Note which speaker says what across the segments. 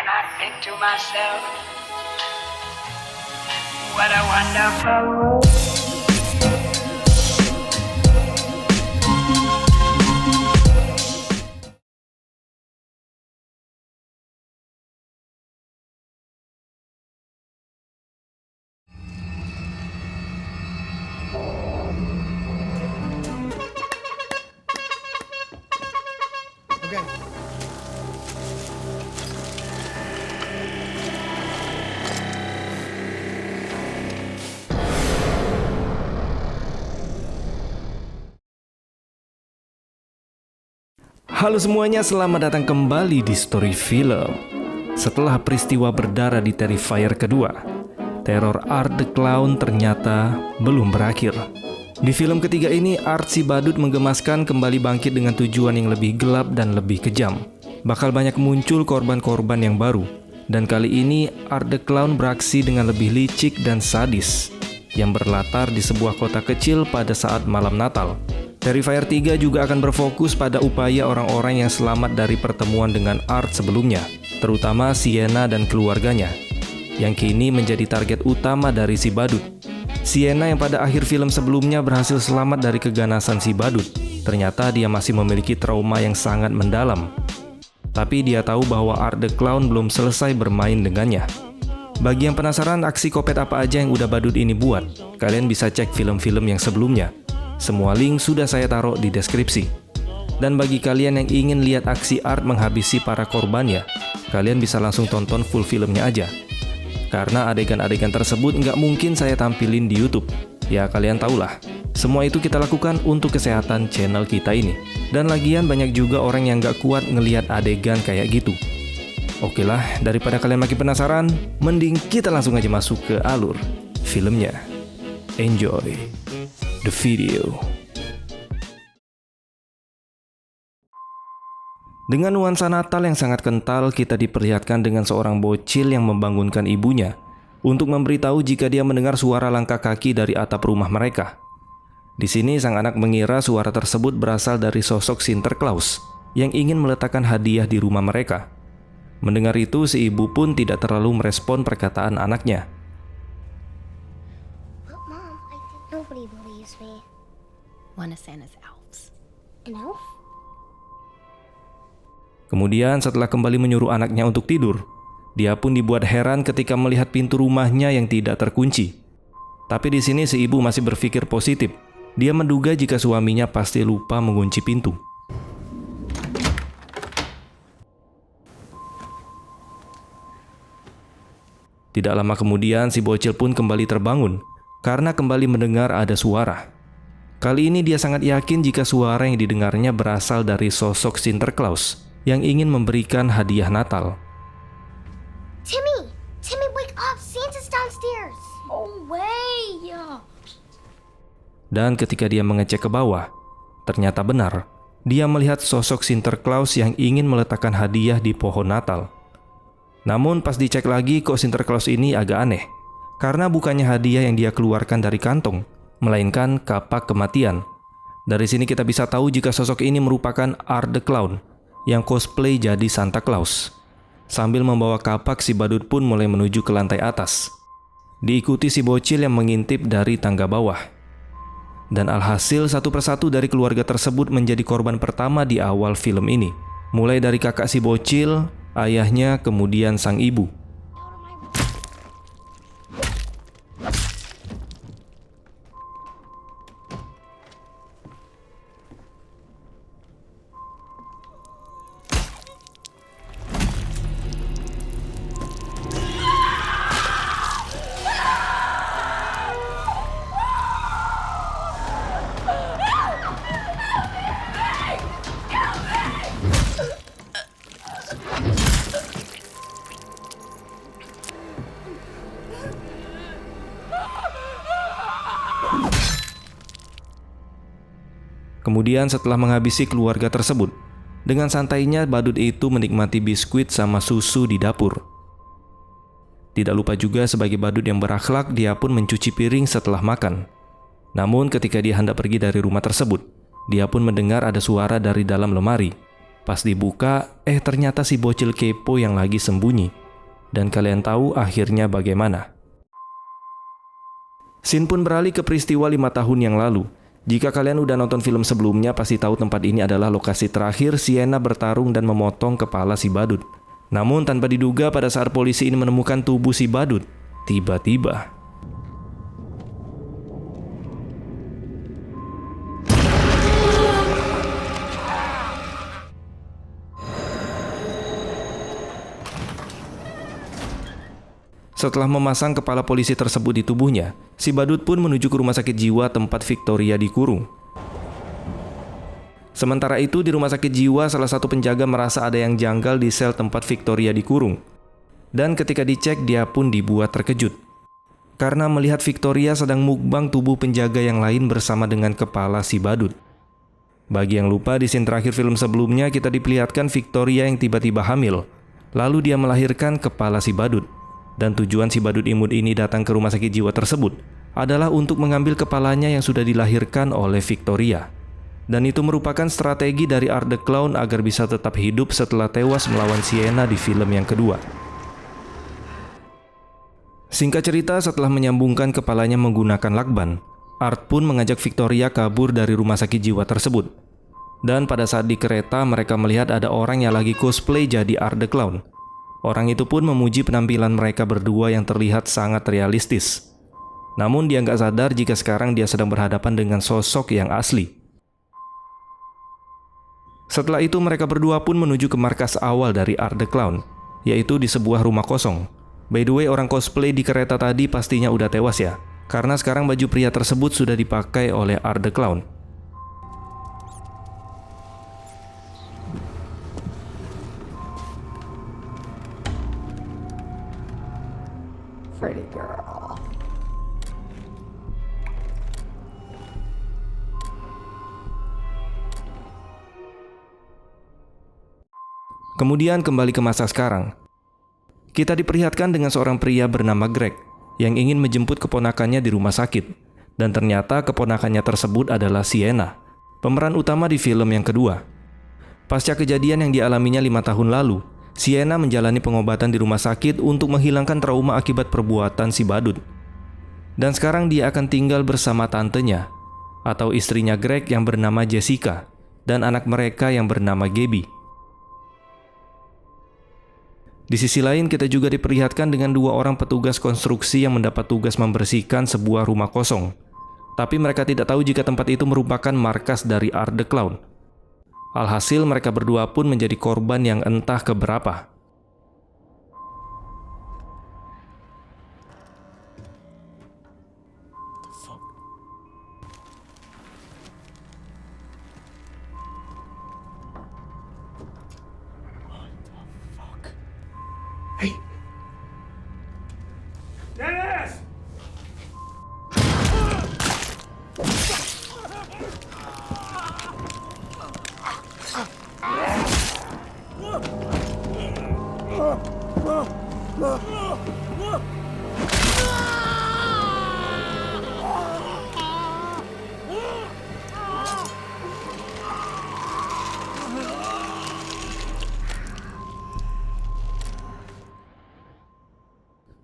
Speaker 1: and I think to myself, what a wonderful world.
Speaker 2: Okay.
Speaker 3: Halo semuanya, selamat datang kembali di Story Film. Setelah peristiwa berdarah di Terrifier kedua, teror Art the Clown ternyata belum berakhir. Di film ketiga ini, Art si badut menggemaskan kembali bangkit dengan tujuan yang lebih gelap dan lebih kejam. Bakal banyak muncul korban-korban yang baru. Dan kali ini, Art the Clown beraksi dengan lebih licik dan sadis, yang berlatar di sebuah kota kecil pada saat malam Natal. Terrifier 3 juga akan berfokus pada upaya orang-orang yang selamat dari pertemuan dengan Art sebelumnya, terutama Sienna dan keluarganya, yang kini menjadi target utama dari si badut. Sienna yang pada akhir film sebelumnya berhasil selamat dari keganasan si badut, ternyata dia masih memiliki trauma yang sangat mendalam. Tapi dia tahu bahwa Art the Clown belum selesai bermain dengannya. Bagi yang penasaran aksi kopet apa aja yang udah badut ini buat, kalian bisa cek film-film yang sebelumnya. Semua link sudah saya taruh di deskripsi. Dan bagi kalian yang ingin lihat aksi Art menghabisi para korbannya, kalian bisa langsung tonton full filmnya aja. Karena adegan-adegan tersebut nggak mungkin saya tampilin di YouTube. Ya kalian tahulah, semua itu kita lakukan untuk kesehatan channel kita ini. Dan lagian banyak juga orang yang nggak kuat ngelihat adegan kayak gitu. Oke lah, daripada kalian makin penasaran, mending kita langsung aja masuk ke alur filmnya. Enjoy the video. Dengan nuansa Natal yang sangat kental, kita diperlihatkan dengan seorang bocil yang membangunkan ibunya untuk memberitahu jika dia mendengar suara langkah kaki dari atap rumah mereka. Di sini sang anak mengira suara tersebut berasal dari sosok Sinterklaas yang ingin meletakkan hadiah di rumah mereka. Mendengar itu, si ibu pun tidak terlalu merespon perkataan anaknya.
Speaker 4: But Mom, I think nobody believes me.
Speaker 5: One of Santa's elves.
Speaker 4: An elf?
Speaker 3: Kemudian setelah kembali menyuruh anaknya untuk tidur, dia pun dibuat heran ketika melihat pintu rumahnya yang tidak terkunci. Tapi di sini si ibu masih berpikir positif. Dia menduga jika suaminya pasti lupa mengunci pintu. Tidak lama kemudian si bocil pun kembali terbangun karena kembali mendengar ada suara. Kali ini dia sangat yakin jika suara yang didengarnya berasal dari sosok Sinterklaas yang ingin memberikan hadiah Natal.
Speaker 4: Timmy! Timmy, wake up! Santa's downstairs!
Speaker 5: Oh, way!
Speaker 3: Dan ketika dia mengecek ke bawah, ternyata benar, dia melihat sosok Sinterklaas yang ingin meletakkan hadiah di pohon Natal. Namun pas dicek lagi kok Sinterklaas ini agak aneh, karena bukannya hadiah yang dia keluarkan dari kantong, melainkan kapak kematian. Dari sini kita bisa tahu jika sosok ini merupakan Art the Clown yang cosplay jadi Santa Claus. Sambil membawa kapak, si badut pun mulai menuju ke lantai atas, diikuti si bocil yang mengintip dari tangga bawah. Dan alhasil satu persatu dari keluarga tersebut menjadi korban pertama di awal film ini. Mulai dari kakak si bocil, ayahnya, kemudian sang ibu. Kemudian setelah menghabisi keluarga tersebut, dengan santainya badut itu menikmati biskuit sama susu di dapur. Tidak lupa juga sebagai badut yang berakhlak, dia pun mencuci piring setelah makan. Namun ketika dia hendak pergi dari rumah tersebut, dia pun mendengar ada suara dari dalam lemari. Pas dibuka, ternyata si bocil kepo yang lagi sembunyi. Dan kalian tahu akhirnya bagaimana. Scene pun beralih ke peristiwa 5 tahun yang lalu. Jika kalian udah nonton film sebelumnya, pasti tahu tempat ini adalah lokasi terakhir Sienna bertarung dan memotong kepala si badut. Namun tanpa diduga pada saat polisi ini menemukan tubuh si badut, tiba-tiba setelah memasang kepala polisi tersebut di tubuhnya, si badut pun menuju ke rumah sakit jiwa tempat Victoria dikurung. Sementara itu di rumah sakit jiwa, salah satu penjaga merasa ada yang janggal di sel tempat Victoria dikurung. Dan ketika dicek, dia pun dibuat terkejut. Karena melihat Victoria sedang mukbang tubuh penjaga yang lain bersama dengan kepala si badut. Bagi yang lupa, di scene terakhir film sebelumnya kita diperlihatkan Victoria yang tiba-tiba hamil. Lalu dia melahirkan kepala si badut. Dan tujuan si badut imut ini datang ke rumah sakit jiwa tersebut adalah untuk mengambil kepalanya yang sudah dilahirkan oleh Victoria. Dan itu merupakan strategi dari Art the Clown agar bisa tetap hidup setelah tewas melawan Sienna di film yang kedua. Singkat cerita, setelah menyambungkan kepalanya menggunakan lakban, Art pun mengajak Victoria kabur dari rumah sakit jiwa tersebut. Dan pada saat di kereta, mereka melihat ada orang yang lagi cosplay jadi Art the Clown. Orang itu pun memuji penampilan mereka berdua yang terlihat sangat realistis. Namun dia nggak sadar jika sekarang dia sedang berhadapan dengan sosok yang asli. Setelah itu mereka berdua pun menuju ke markas awal dari Art the Clown, yaitu di sebuah rumah kosong. By the way, orang cosplay di kereta tadi pastinya udah tewas ya, karena sekarang baju pria tersebut sudah dipakai oleh Art the Clown.
Speaker 5: Pretty girl.
Speaker 3: Kemudian kembali ke masa sekarang. Kita diperlihatkan dengan seorang pria bernama Greg yang ingin menjemput keponakannya di rumah sakit. Dan ternyata keponakannya tersebut adalah Sienna, pemeran utama di film yang kedua. Pasca kejadian yang dialaminya 5 tahun lalu, Sienna menjalani pengobatan di rumah sakit untuk menghilangkan trauma akibat perbuatan si badut. Dan sekarang dia akan tinggal bersama tantenya, atau istrinya Greg yang bernama Jessica, dan anak mereka yang bernama Gabby. Di sisi lain, kita juga diperlihatkan dengan 2 orang petugas konstruksi yang mendapat tugas membersihkan sebuah rumah kosong. Tapi mereka tidak tahu jika tempat itu merupakan markas dari Art the Clown. Alhasil mereka berdua pun menjadi korban yang entah keberapa.
Speaker 2: Hey.
Speaker 1: Dennis!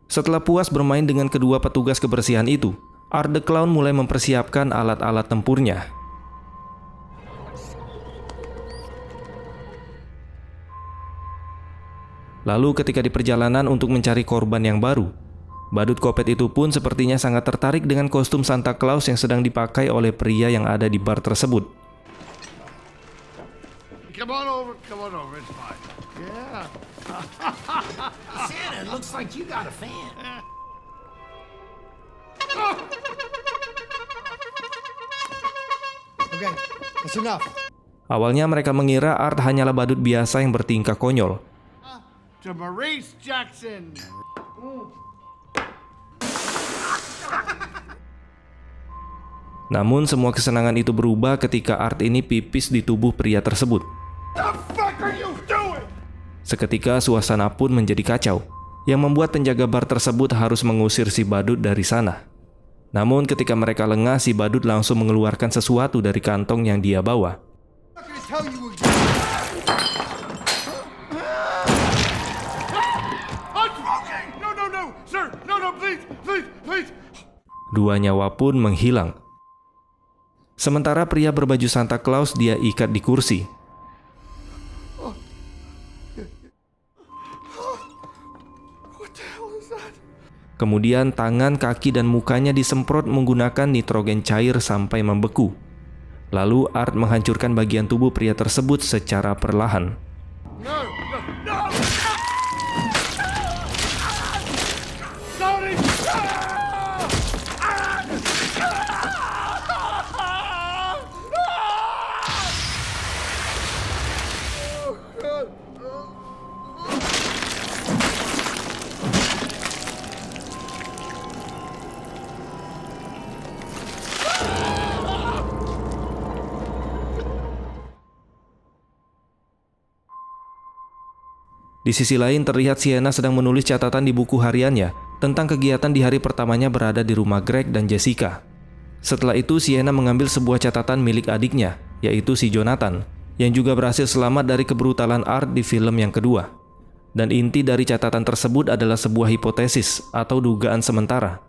Speaker 3: Setelah puas bermain dengan kedua petugas kebersihan itu, Art the Clown mulai mempersiapkan alat-alat tempurnya. Lalu ketika di perjalanan untuk mencari korban yang baru, badut kopet itu pun sepertinya sangat tertarik dengan kostum Santa Claus yang sedang dipakai oleh pria yang ada di bar tersebut.
Speaker 2: Come on over, it's fine. Yeah.
Speaker 6: Santa, it looks like you got a fan.
Speaker 2: Okay, that's enough.
Speaker 3: Awalnya mereka mengira Art hanyalah badut biasa yang bertingkah konyol.
Speaker 2: To Maurice Jackson.
Speaker 3: Namun semua kesenangan itu berubah ketika Art ini pipis di tubuh pria tersebut.
Speaker 2: The fuck are you doing?
Speaker 3: Seketika suasana pun menjadi kacau, yang membuat penjaga bar tersebut harus mengusir si badut dari sana. Namun ketika mereka lengah, si badut langsung mengeluarkan sesuatu dari kantong yang dia bawa.
Speaker 2: I'm not gonna tell you again. Please, please, please.
Speaker 3: Dua nyawa pun menghilang. Sementara pria berbaju Santa Claus dia ikat di kursi.
Speaker 2: What the hell is that?
Speaker 3: Kemudian tangan, kaki, dan mukanya disemprot menggunakan nitrogen cair sampai membeku. Lalu Art menghancurkan bagian tubuh pria tersebut secara perlahan.
Speaker 2: No, no, no! Sorry!
Speaker 3: Di sisi lain terlihat Sienna sedang menulis catatan di buku hariannya tentang kegiatan di hari pertamanya berada di rumah Greg dan Jessica. Setelah itu Sienna mengambil sebuah catatan milik adiknya, yaitu si Jonathan, yang juga berhasil selamat dari kebrutalan Art di film yang kedua. Dan inti dari catatan tersebut adalah sebuah hipotesis atau dugaan sementara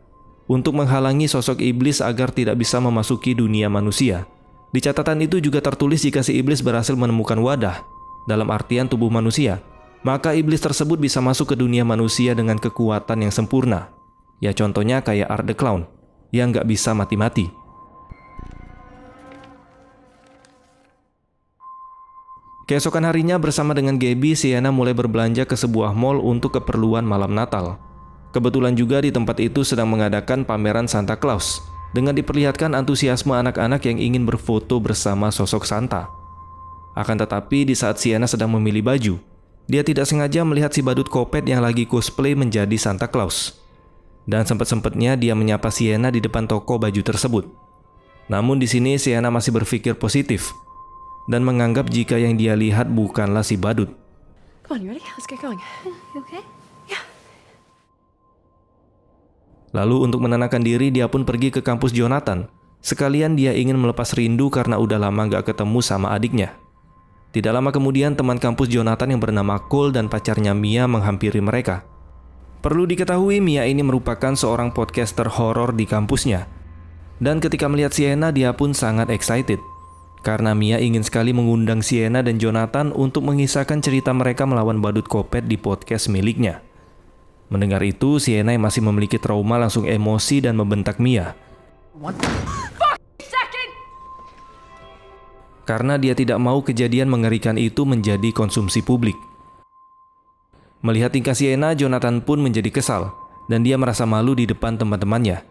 Speaker 3: untuk menghalangi sosok iblis agar tidak bisa memasuki dunia manusia. Di catatan itu juga tertulis jika si iblis berhasil menemukan wadah, dalam artian tubuh manusia, maka iblis tersebut bisa masuk ke dunia manusia dengan kekuatan yang sempurna. Ya contohnya kayak Art the Clown, yang nggak bisa mati-mati. Keesokan harinya bersama dengan Gabby, Sienna mulai berbelanja ke sebuah mall untuk keperluan malam Natal. Kebetulan juga di tempat itu sedang mengadakan pameran Santa Claus, dengan diperlihatkan antusiasme anak-anak yang ingin berfoto bersama sosok Santa. Akan tetapi di saat Sienna sedang memilih baju, dia tidak sengaja melihat si badut kopet yang lagi cosplay menjadi Santa Claus. Dan sempat-sempatnya dia menyapa Sienna di depan toko baju tersebut. Namun di sini Sienna masih berpikir positif dan menganggap jika yang dia lihat bukanlah si badut.
Speaker 5: Come on, you ready? Let's get going.
Speaker 4: You okay?
Speaker 3: Lalu untuk menenangkan diri dia pun pergi ke kampus Jonathan. Sekalian dia ingin melepas rindu karena udah lama gak ketemu sama adiknya. Tidak lama kemudian teman kampus Jonathan yang bernama Cole dan pacarnya Mia menghampiri mereka. Perlu diketahui Mia ini merupakan seorang podcaster horor di kampusnya. Dan ketika melihat Sienna dia pun sangat excited. Karena Mia ingin sekali mengundang Sienna dan Jonathan untuk mengisahkan cerita mereka melawan badut kopet di podcast miliknya. Mendengar itu Sienna yang masih memiliki trauma langsung emosi dan membentak Mia. Karena dia tidak mau kejadian mengerikan itu menjadi konsumsi publik. Melihat tingkah Sienna, Jonathan pun menjadi kesal, dan dia merasa malu di depan teman-temannya.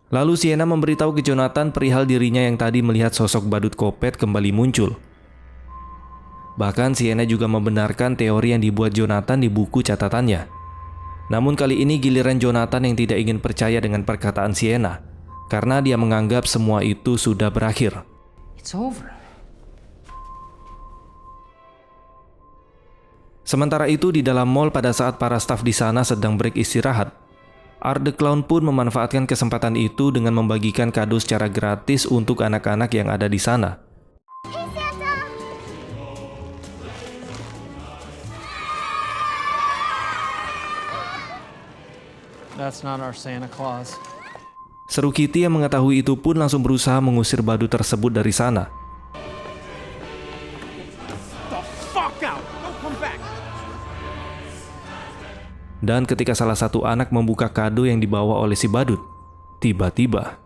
Speaker 3: Lalu Sienna memberitahu ke Jonathan perihal dirinya yang tadi melihat sosok badut kopet kembali muncul. Bahkan Sienna juga membenarkan teori yang dibuat Jonathan di buku catatannya. Namun kali ini giliran Jonathan yang tidak ingin percaya dengan perkataan Sienna, karena dia menganggap semua itu sudah berakhir.
Speaker 6: It's over.
Speaker 3: Sementara itu di dalam mall pada saat para staf di sana sedang break istirahat, Art the Clown pun memanfaatkan kesempatan itu dengan membagikan kado secara gratis untuk anak-anak yang ada di sana.
Speaker 4: Hey, Santa!
Speaker 7: That's not our Santa Claus.
Speaker 3: Seru Kitty yang mengetahui itu pun langsung berusaha mengusir badut tersebut dari sana.
Speaker 7: The fuck out! Don't come back!
Speaker 3: Dan ketika salah satu anak membuka kado yang dibawa oleh si badut, tiba-tiba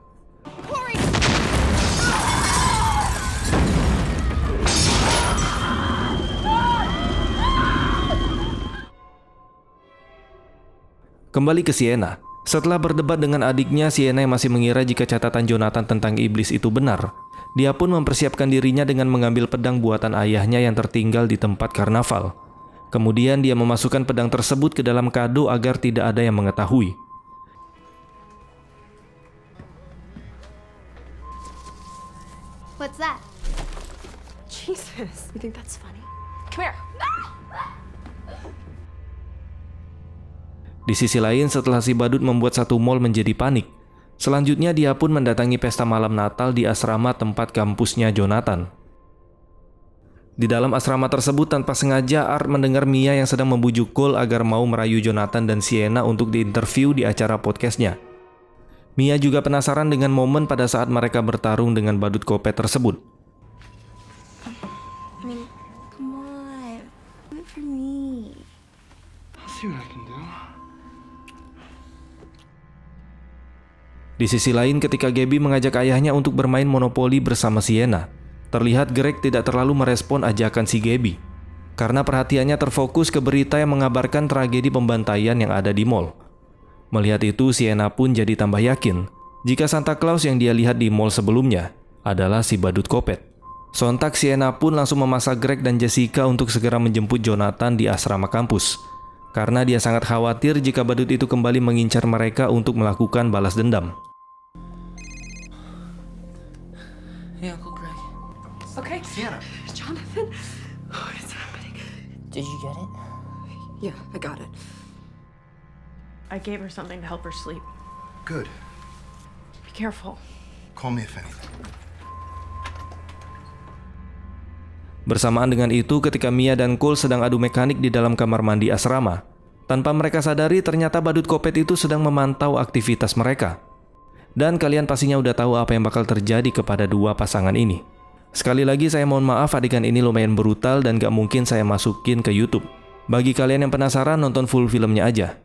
Speaker 3: kembali ke Sienna. Setelah berdebat dengan adiknya, Sienna yang masih mengira jika catatan Jonathan tentang iblis itu benar, dia pun mempersiapkan dirinya dengan mengambil pedang buatan ayahnya yang tertinggal di tempat karnaval. Kemudian dia memasukkan pedang tersebut ke dalam kado agar tidak ada yang mengetahui.
Speaker 4: What's that?
Speaker 5: Jesus, you think that's funny? Come here.
Speaker 3: Di sisi lain, setelah si badut membuat satu mall menjadi panik, selanjutnya dia pun mendatangi pesta malam Natal di asrama tempat kampusnya Jonathan. Di dalam asrama tersebut tanpa sengaja Art mendengar Mia yang sedang membujuk Cole agar mau merayu Jonathan dan Sienna untuk diinterview di acara podcastnya. Mia juga penasaran dengan momen pada saat mereka bertarung dengan badut kopet tersebut.
Speaker 5: I mean, come on. Do it for me.
Speaker 2: I'll see what I can do.
Speaker 3: Di sisi lain, ketika Gabby mengajak ayahnya untuk bermain monopoli bersama Sienna, terlihat Greg tidak terlalu merespon ajakan si Gabby, karena perhatiannya terfokus ke berita yang mengabarkan tragedi pembantaian yang ada di mall. Melihat itu, Sienna pun jadi tambah yakin jika Santa Claus yang dia lihat di mall sebelumnya adalah si badut kopet. Sontak Sienna pun langsung memasak Greg dan Jessica untuk segera menjemput Jonathan di asrama kampus, karena dia sangat khawatir jika badut itu kembali mengincar mereka untuk melakukan balas dendam.
Speaker 6: Hey, Uncle Greg.
Speaker 5: Okay.
Speaker 6: Sienna.
Speaker 5: Jonathan. Oh, it's happening.
Speaker 6: Did you get it?
Speaker 5: Yeah, I got it. I gave her something to help her sleep.
Speaker 2: Good.
Speaker 5: Be careful.
Speaker 2: Call me if anything.
Speaker 3: Bersamaan dengan itu, ketika Mia dan Cole sedang adu mekanik di dalam kamar mandi asrama, tanpa mereka sadari ternyata badut kopet itu sedang memantau aktivitas mereka. Dan kalian pastinya udah tahu apa yang bakal terjadi kepada dua pasangan ini. Sekali lagi saya mohon maaf, adegan ini lumayan brutal dan gak mungkin saya masukin ke YouTube. Bagi kalian yang penasaran, nonton full filmnya aja.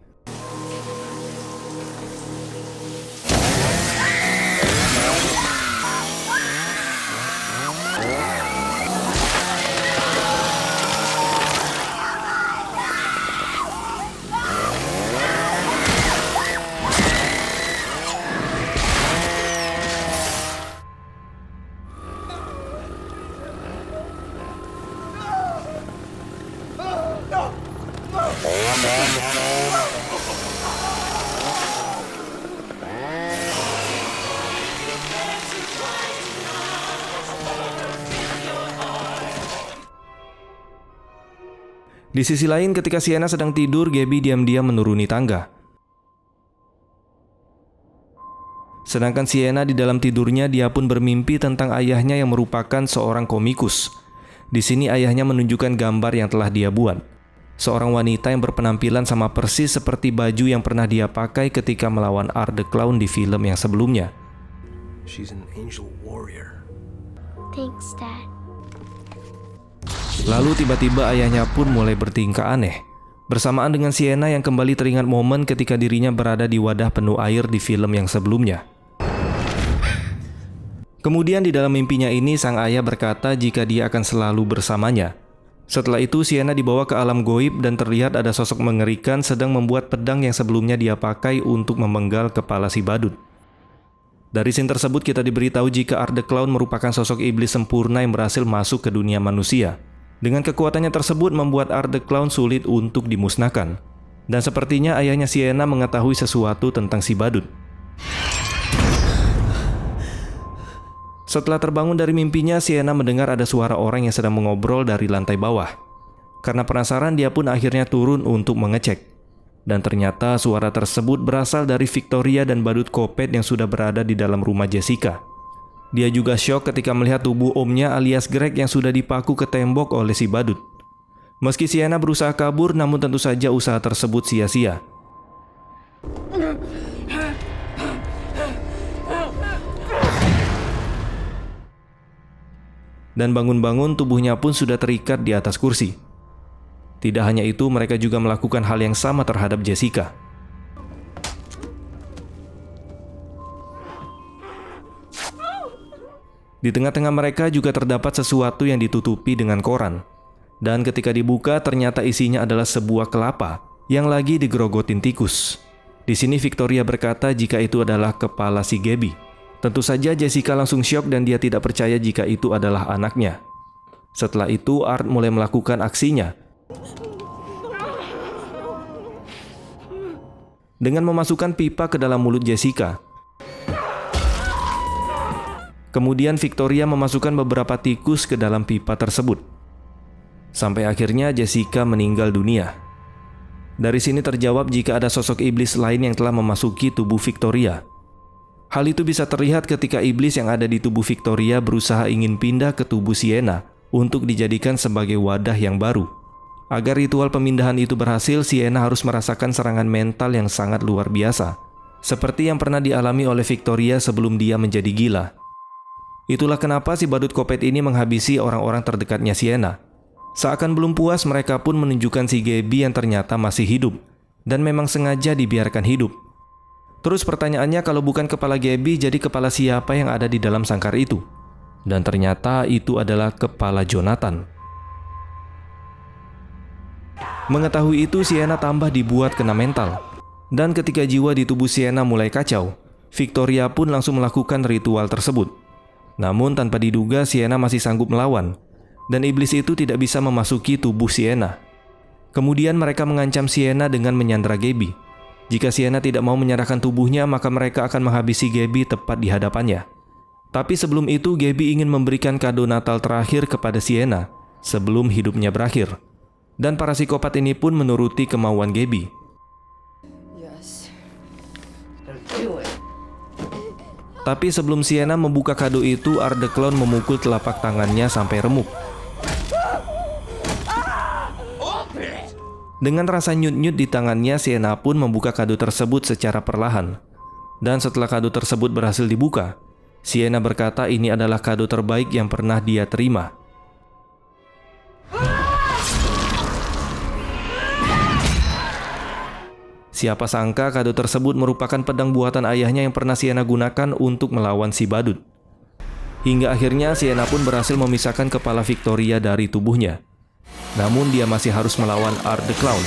Speaker 3: Di sisi lain, ketika Sienna sedang tidur, Gabby diam-diam menuruni tangga. Sedangkan Sienna di dalam tidurnya, dia pun bermimpi tentang ayahnya yang merupakan seorang komikus. Di sini ayahnya menunjukkan gambar yang telah dia buat. Seorang wanita yang berpenampilan sama persis seperti baju yang pernah dia pakai ketika melawan Art the Clown di film yang sebelumnya.
Speaker 6: She's an angel warrior.
Speaker 4: Thanks, Dad.
Speaker 3: Lalu tiba-tiba ayahnya pun mulai bertingkah aneh. Bersamaan dengan Sienna yang kembali teringat momen ketika dirinya berada di wadah penuh air di film yang sebelumnya. Kemudian di dalam mimpinya ini, sang ayah berkata jika dia akan selalu bersamanya. Setelah itu Sienna dibawa ke alam goib dan terlihat ada sosok mengerikan sedang membuat pedang yang sebelumnya dia pakai untuk memenggal kepala si badut. Dari scene tersebut kita diberitahu jika Art the Clown merupakan sosok iblis sempurna yang berhasil masuk ke dunia manusia. Dengan kekuatannya tersebut membuat Art the Clown sulit untuk dimusnahkan. Dan sepertinya ayahnya Sienna mengetahui sesuatu tentang si badut. Setelah terbangun dari mimpinya, Sienna mendengar ada suara orang yang sedang mengobrol dari lantai bawah. Karena penasaran, dia pun akhirnya turun untuk mengecek. Dan ternyata suara tersebut berasal dari Victoria dan badut kopet yang sudah berada di dalam rumah Jessica. Dia juga syok ketika melihat tubuh omnya alias Greg yang sudah dipaku ke tembok oleh si badut. Meski Sienna berusaha kabur, namun tentu saja usaha tersebut sia-sia. Dan bangun-bangun tubuhnya pun sudah terikat di atas kursi. Tidak hanya itu, mereka juga melakukan hal yang sama terhadap Jessica. Di tengah-tengah mereka juga terdapat sesuatu yang ditutupi dengan koran. Dan ketika dibuka, ternyata isinya adalah sebuah kelapa yang lagi digerogotin tikus. Di sini Victoria berkata jika itu adalah kepala si Gabby. Tentu saja Jessica langsung syok dan dia tidak percaya jika itu adalah anaknya. Setelah itu Art mulai melakukan aksinya. Dengan memasukkan pipa ke dalam mulut Jessica. Kemudian Victoria memasukkan beberapa tikus ke dalam pipa tersebut. Sampai akhirnya Jessica meninggal dunia. Dari sini terjawab jika ada sosok iblis lain yang telah memasuki tubuh Victoria. Hal itu bisa terlihat ketika iblis yang ada di tubuh Victoria berusaha ingin pindah ke tubuh Sienna untuk dijadikan sebagai wadah yang baru. Agar ritual pemindahan itu berhasil, Sienna harus merasakan serangan mental yang sangat luar biasa, seperti yang pernah dialami oleh Victoria sebelum dia menjadi gila. Itulah kenapa si badut kopet ini menghabisi orang-orang terdekatnya Sienna. Seakan belum puas, mereka pun menunjukkan si Gabby yang ternyata masih hidup, dan memang sengaja dibiarkan hidup. Terus pertanyaannya, kalau bukan kepala Gabby, jadi kepala siapa yang ada di dalam sangkar itu? Dan ternyata itu adalah kepala Jonathan. Mengetahui itu, Sienna tambah dibuat kena mental. Dan ketika jiwa di tubuh Sienna mulai kacau, Victoria pun langsung melakukan ritual tersebut. Namun tanpa diduga, Sienna masih sanggup melawan, dan iblis itu tidak bisa memasuki tubuh Sienna. Kemudian mereka mengancam Sienna dengan menyandra Gabby. Jika Sienna tidak mau menyerahkan tubuhnya, maka mereka akan menghabisi Gabby tepat di hadapannya. Tapi sebelum itu, Gabby ingin memberikan kado Natal terakhir kepada Sienna sebelum hidupnya berakhir. Dan para psikopat ini pun menuruti kemauan Gabby.
Speaker 6: Yes. Do it.
Speaker 3: Tapi sebelum Sienna membuka kado itu, Art the Clown memukul telapak tangannya sampai remuk. Dengan rasa nyut-nyut di tangannya, Sienna pun membuka kado tersebut secara perlahan. Dan setelah kado tersebut berhasil dibuka, Sienna berkata ini adalah kado terbaik yang pernah dia terima. Siapa sangka kado tersebut merupakan pedang buatan ayahnya yang pernah Sienna gunakan untuk melawan si badut. Hingga akhirnya Sienna pun berhasil memisahkan kepala Victoria dari tubuhnya. Namun dia masih harus melawan Art the Clown.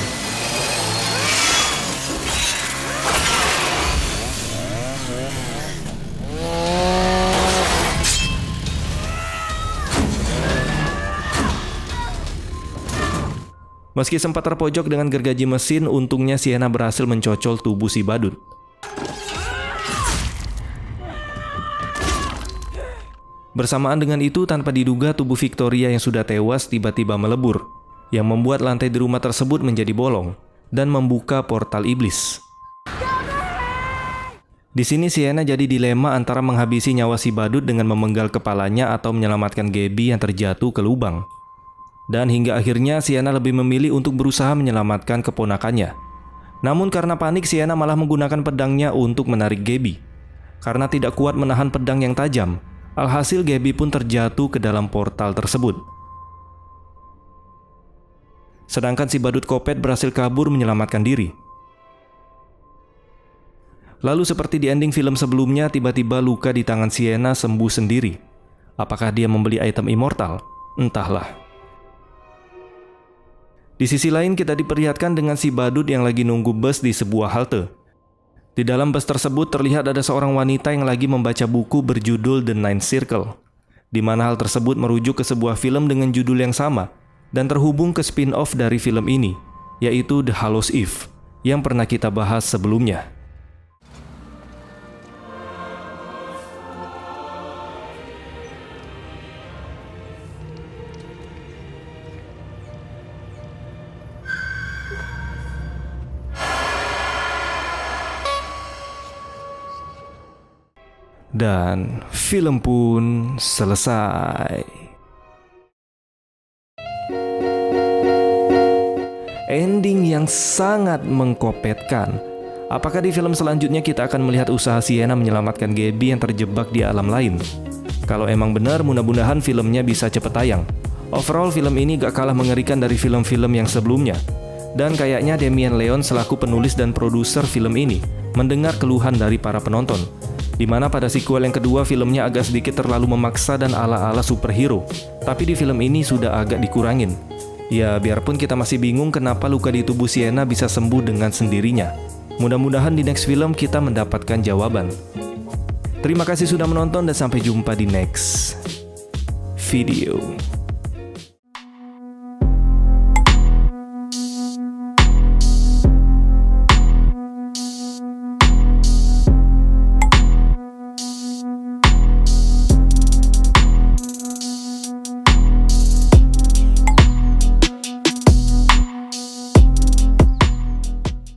Speaker 3: Meski sempat terpojok dengan gergaji mesin, untungnya Sienna berhasil mencocol tubuh si badut. Bersamaan dengan itu, tanpa diduga tubuh Victoria yang sudah tewas tiba-tiba melebur, yang membuat lantai di rumah tersebut menjadi bolong dan membuka portal iblis. Di sini Sienna jadi dilema antara menghabisi nyawa si badut dengan memenggal kepalanya atau menyelamatkan Gabby yang terjatuh ke lubang. Dan hingga akhirnya Sienna lebih memilih untuk berusaha menyelamatkan keponakannya. Namun karena panik, Sienna malah menggunakan pedangnya untuk menarik Gabby. Karena tidak kuat menahan pedang yang tajam, alhasil Gabby pun terjatuh ke dalam portal tersebut. Sedangkan si badut kopet berhasil kabur menyelamatkan diri. Lalu seperti di ending film sebelumnya, tiba-tiba luka di tangan Sienna sembuh sendiri. Apakah dia membeli item immortal? Entahlah. Di sisi lain, kita diperlihatkan dengan si badut yang lagi nunggu bus di sebuah halte. Di dalam bus tersebut terlihat ada seorang wanita yang lagi membaca buku berjudul The Ninth Circle, di mana hal tersebut merujuk ke sebuah film dengan judul yang sama dan terhubung ke spin-off dari film ini, yaitu The Hallows Eve, yang pernah kita bahas sebelumnya. Dan film pun selesai. Ending yang sangat mengkopetkan. Apakah di film selanjutnya kita akan melihat usaha Sienna menyelamatkan Gabby yang terjebak di alam lain? Kalau emang benar, mudah-mudahan filmnya bisa cepet tayang. Overall, film ini gak kalah mengerikan dari film-film yang sebelumnya. Dan kayaknya Damien Leone selaku penulis dan produser film ini mendengar keluhan dari para penonton, di mana pada sequel yang kedua filmnya agak sedikit terlalu memaksa dan ala-ala superhero. Tapi di film ini sudah agak dikurangin. Ya, biarpun kita masih bingung kenapa luka di tubuh Sienna bisa sembuh dengan sendirinya. Mudah-mudahan di next film kita mendapatkan jawaban. Terima kasih sudah menonton dan sampai jumpa di next video.